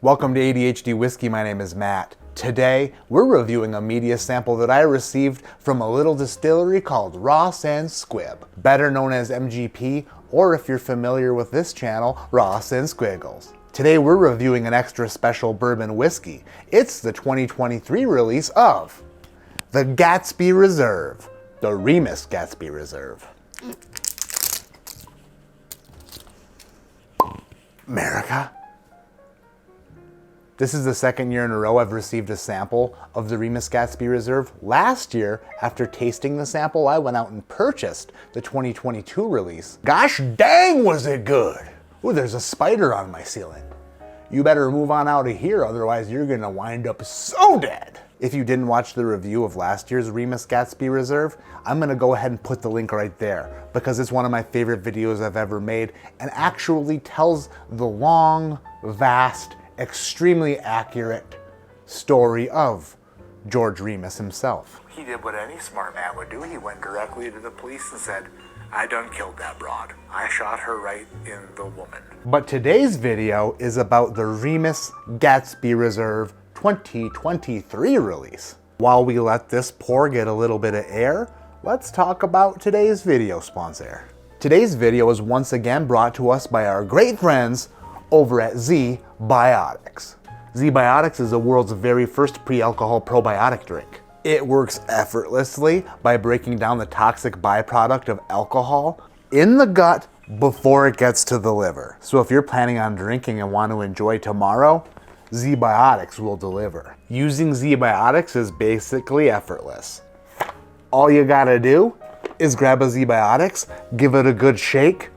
Welcome to ADHD Whiskey, my name is Matt. Today, we're reviewing a media sample that I received from a little distillery called Ross and Squibb, better known as MGP, or if you're familiar with this channel, Ross and Squiggles. Today, we're reviewing an extra special bourbon whiskey. It's the 2023 release of the Gatsby Reserve, the Remus Gatsby Reserve. America. This is the second year in a row I've received a sample of the Remus Gatsby Reserve. Last year, after tasting the sample, I went out and purchased the 2022 release. Gosh dang, was it good! Ooh, there's a spider on my ceiling. You better move on out of here, otherwise you're gonna wind up so dead. If you didn't watch the review of last year's Remus Gatsby Reserve, I'm gonna go ahead and put the link right there because it's one of my favorite videos I've ever made and actually tells the long, vast, extremely accurate story of George Remus himself. He did what any smart man would do. He went directly to the police and said, I done killed that broad. I shot her right in the woman. But today's video is about the Remus Gatsby Reserve 2023 release. While we let this pour get a little bit of air, let's talk about today's video sponsor. Today's video is once again brought to us by our great friends over at ZBiotics. ZBiotics is the world's very first pre-alcohol probiotic drink. It works effortlessly by breaking down the toxic byproduct of alcohol in the gut before it gets to the liver. So if you're planning on drinking and want to enjoy tomorrow, ZBiotics will deliver. Using ZBiotics is basically effortless. All you gotta do is grab a ZBiotics, give it a good shake,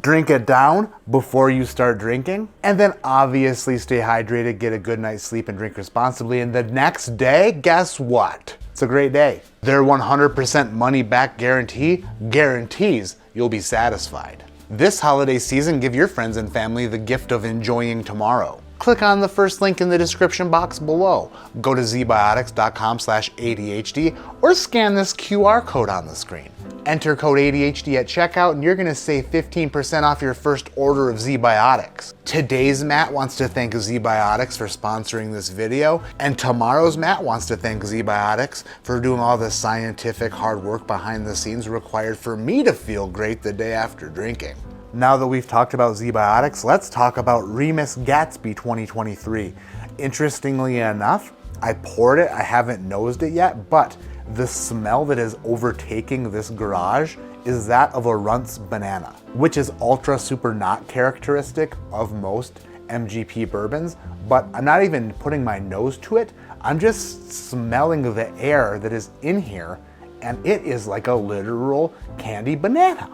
drink it down before you start drinking, and then obviously stay hydrated, get a good night's sleep, and drink responsibly. And the next day, guess what? It's a great day. Their 100% money back guarantee guarantees you'll be satisfied. This holiday season, give your friends and family the gift of enjoying tomorrow. Click on the first link in the description box below. Go to zbiotics.com/ADHD or scan this QR code on the screen. Enter code ADHD at checkout and you're gonna save 15% off your first order of ZBiotics. Today's Matt wants to thank ZBiotics for sponsoring this video, and tomorrow's Matt wants to thank ZBiotics for doing all the scientific hard work behind the scenes required for me to feel great the day after drinking. Now that we've talked about ZBiotics, let's talk about Remus Gatsby 2023. Interestingly enough, I poured it, I haven't nosed it yet, but the smell that is overtaking this garage is that of a Runts banana, which is ultra super not characteristic of most MGP bourbons, but I'm not even putting my nose to it, I'm just smelling the air that is in here, and it is like a literal candy banana.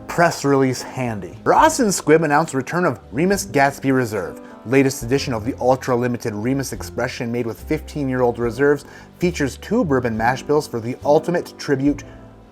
Press release handy. Ross and Squibb announced return of Remus Gatsby Reserve. Latest edition of the ultra-limited Remus Expression made with 15-year-old reserves features 2 bourbon mash bills for the ultimate tribute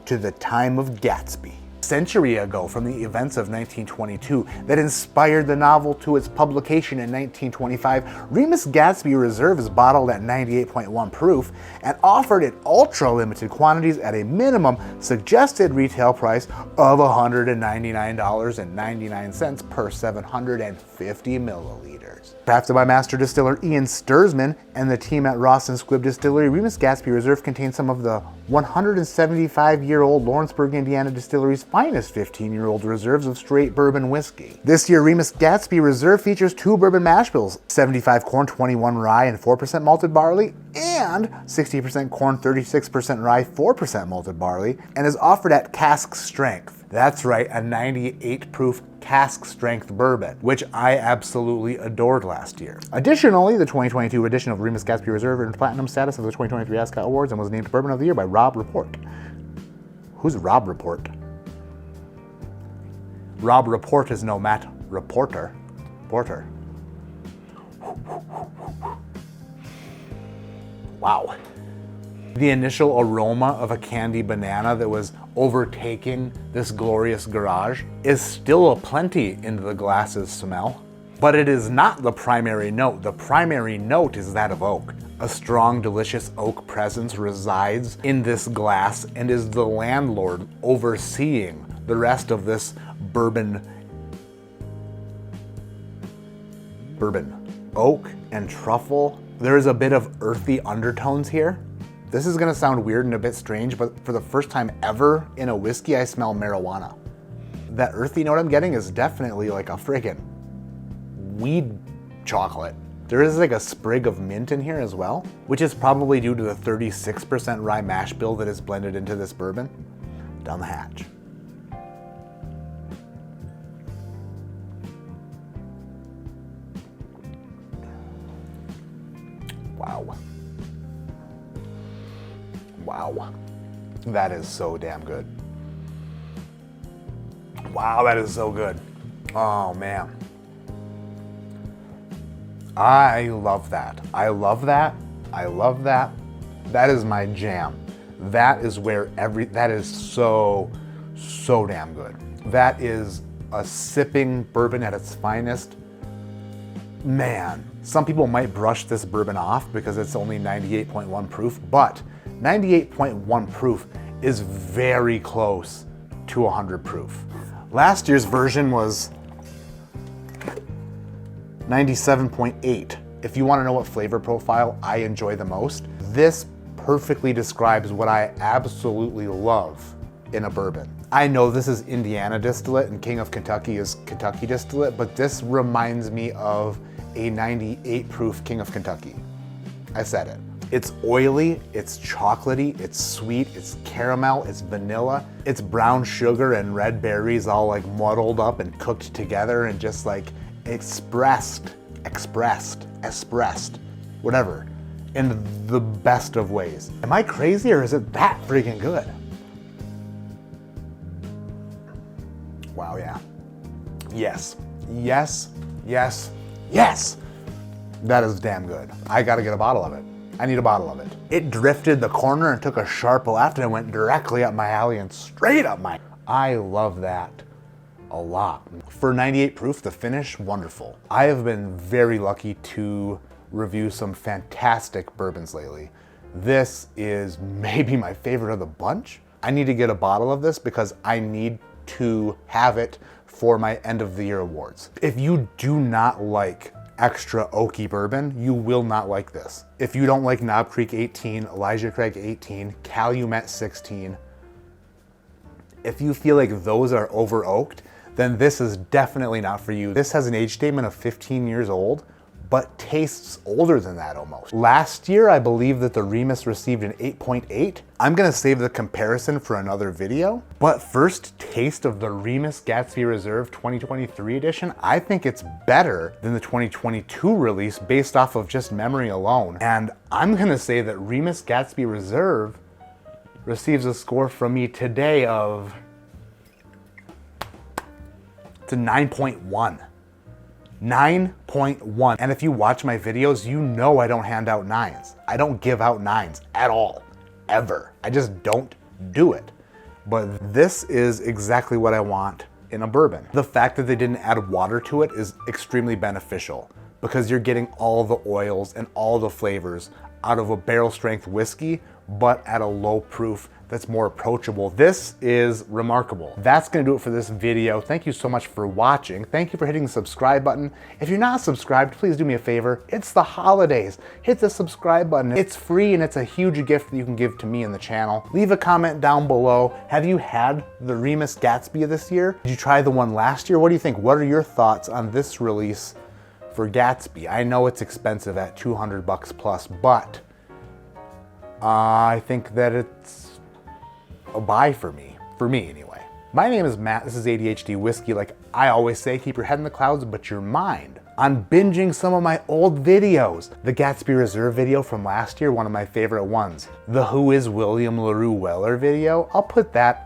to the time of Gatsby. A century ago from the events of 1922 that inspired the novel to its publication in 1925, Remus Gatsby Reserve is bottled at 98.1 proof and offered in ultra-limited quantities at a minimum suggested retail price of $199.99 per 750 milliliters. Crafted by master distiller Ian Sturzman and the team at Ross and Squibb Distillery, Remus Gatsby Reserve contains some of the 175-year-old Lawrenceburg, Indiana distillery's finest 15-year-old reserves of straight bourbon whiskey. This year, Remus Gatsby Reserve features 2 bourbon mash bills, 75 corn, 21 rye, and 4% malted barley, and 60% corn, 36% rye, 4% malted barley, and is offered at cask strength. That's right, a 98 proof cask strength bourbon, which I absolutely adored last year. Additionally, the 2022 edition of Remus Gatsby Reserve earned platinum status of the 2023 ASCA Awards and was named Bourbon of the Year by Rob Report. Who's Rob Report? Rob Report is no Matt Reporter. Porter. Wow. The initial aroma of a candy banana that was overtaking this glorious garage is still aplenty in the glass's smell, but it is not the primary note. The primary note is that of oak. A strong, delicious oak presence resides in this glass and is the landlord overseeing the rest of this bourbon bourbon. Oak and truffle. There's a bit of earthy undertones here. This is gonna sound weird and a bit strange, but for the first time ever in a whiskey, I smell marijuana. That earthy note I'm getting is definitely like a friggin' weed chocolate. There is like a sprig of mint in here as well, which is probably due to the 36% rye mash bill that is blended into this bourbon. Down the hatch. Wow. Wow. That is so damn good. Wow, that is so good. Oh man. I love that. I love that. I love that. That is my jam. That is where that is so damn good. That is a sipping bourbon at its finest. Man, some people might brush this bourbon off because it's only 98.1 proof, but 98.1 proof is very close to 100 proof. Last year's version was 97.8. If you want to know what flavor profile I enjoy the most, this perfectly describes what I absolutely love in a bourbon. I know this is Indiana distillate and King of Kentucky is Kentucky distillate, but this reminds me of a 98 proof King of Kentucky. I said it. It's oily, it's chocolatey, it's sweet, it's caramel, it's vanilla, it's brown sugar and red berries all like muddled up and cooked together and just like expressed, whatever, in the best of ways. Am I crazy or is it that freaking good? Wow, yeah. Yes, yes, yes, yes. That is damn good. I gotta get a bottle of it. I need a bottle of it. It drifted the corner and took a sharp left and went directly up my alley and straight up my... I love that a lot. For 98 proof, the finish, wonderful. I have been very lucky to review some fantastic bourbons lately. This is maybe my favorite of the bunch. I need to get a bottle of this because I need to have it for my end of the year awards. If you do not like extra oaky bourbon, you will not like this. If you don't like Knob Creek 18, Elijah Craig 18, Calumet 16, if you feel like those are over oaked, then this is definitely not for you. This has an age statement of 15 years old, but tastes older than that almost. Last year, I believe that the Remus received an 8.8. I'm gonna save the comparison for another video, but first taste of the Remus Gatsby Reserve 2023 edition, I think it's better than the 2022 release based off of just memory alone. And I'm gonna say that Remus Gatsby Reserve receives a score from me today of, it's a 9.1. 9.1. And if you watch my videos, you know I don't hand out 9s. I don't give out 9s at all, ever. I just don't do it. But this is exactly what I want in a bourbon. The fact that they didn't add water to it is extremely beneficial because you're getting all the oils and all the flavors out of a barrel strength whiskey, but at a low proof that's more approachable. This is remarkable. That's gonna do it for this video. Thank you so much for watching. Thank you for hitting the subscribe button. If you're not subscribed, please do me a favor. It's the holidays. Hit the subscribe button. It's free and it's a huge gift that you can give to me and the channel. Leave a comment down below. Have you had the Remus Gatsby this year? Did you try the one last year? What do you think? What are your thoughts on this release for Gatsby? I know it's expensive at 200 bucks plus, but I think that it's a buy for me anyway. My name is Matt, this is ADHD Whiskey. Like I always say, keep your head in the clouds, but your mind on binging some of my old videos. The Gatsby Reserve video from last year, one of my favorite ones. The Who is William LaRue Weller video, I'll put that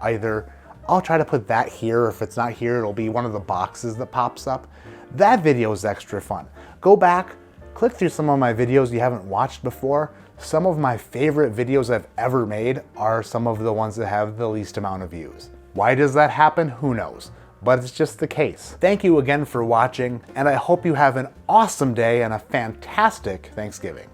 I'll try to put that here, or if it's not here, it'll be one of the boxes that pops up. That video is extra fun. Go back, click through some of my videos you haven't watched before. Some of my favorite videos I've ever made are some of the ones that have the least amount of views. Why does that happen? Who knows? But it's just the case. Thank you again for watching, and I hope you have an awesome day and a fantastic Thanksgiving.